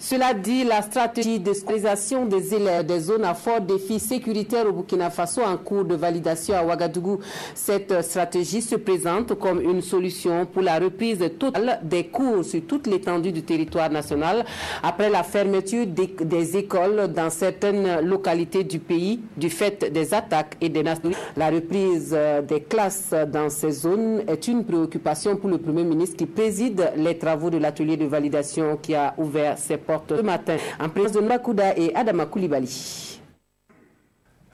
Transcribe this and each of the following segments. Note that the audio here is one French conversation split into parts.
Cela dit, la stratégie de scolarisation des élèves des zones à fort défi sécuritaire au Burkina Faso en cours de validation à Ouagadougou. Cette stratégie se présente comme une solution pour la reprise totale des cours sur toute l'étendue du territoire national après la fermeture des écoles dans certaines localités du pays du fait des attaques et des nations. La reprise des classes dans ces zones est une préoccupation pour le Premier ministre qui préside les travaux de l'atelier de validation qui a ouvert ses portes ce matin en présence de Mbakouda et Adama Koulibaly.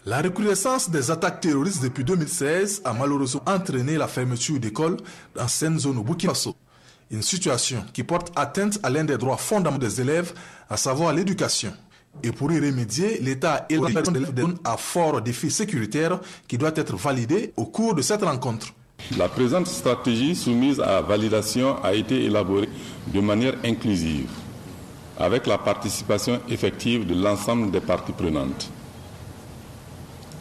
La recrudescence des attaques terroristes depuis 2016 a malheureusement entraîné la fermeture d'écoles dans certaines zones au Burkina Faso. Une situation qui porte atteinte à l'un des droits fondamentaux des élèves, à savoir l'éducation. Et pour y remédier, l'État a élaboré des zones à fort défi sécuritaire qui doit être validée au cours de cette rencontre. La présente stratégie soumise à validation a été élaborée de manière inclusive, avec la participation effective de l'ensemble des parties prenantes.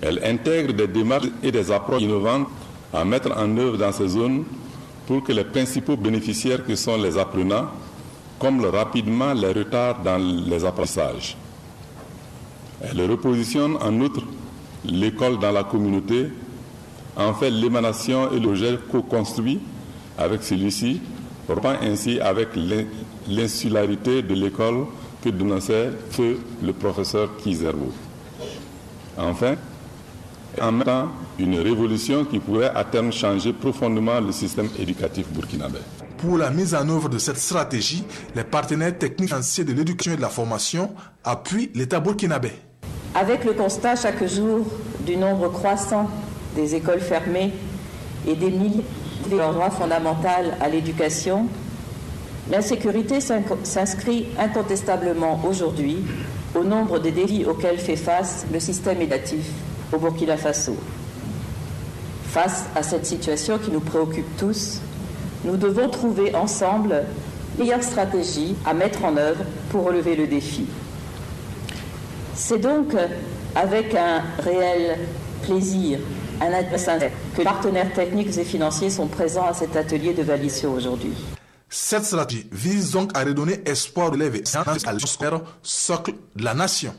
Elle intègre des démarches et des approches innovantes à mettre en œuvre dans ces zones pour que les principaux bénéficiaires que sont les apprenants comblent rapidement les retards dans les apprentissages. Elle repositionne en outre l'école dans la communauté, en fait l'émanation et le projet co-construit avec celui-ci, rompant ainsi avec l'insularité de l'école que dénonçait feu le professeur Kizerbo. Enfin, en même temps, une révolution qui pourrait à terme changer profondément le système éducatif burkinabé. Pour la mise en œuvre de cette stratégie, les partenaires techniques financiers de l'éducation et de la formation appuient l'État burkinabé. Avec le constat chaque jour du nombre croissant des écoles fermées et des milliers de droits fondamentaux à l'éducation, l'insécurité s'inscrit incontestablement aujourd'hui au nombre des défis auxquels fait face le système éducatif au Burkina Faso. Face à cette situation qui nous préoccupe tous, nous devons trouver ensemble les meilleures stratégies à mettre en œuvre pour relever le défi. C'est donc avec un réel plaisir, un intérêt sincère, que les partenaires techniques et financiers sont présents à cet atelier de validation aujourd'hui. Cette stratégie vise donc à redonner espoir de l'élève à la socle de la nation.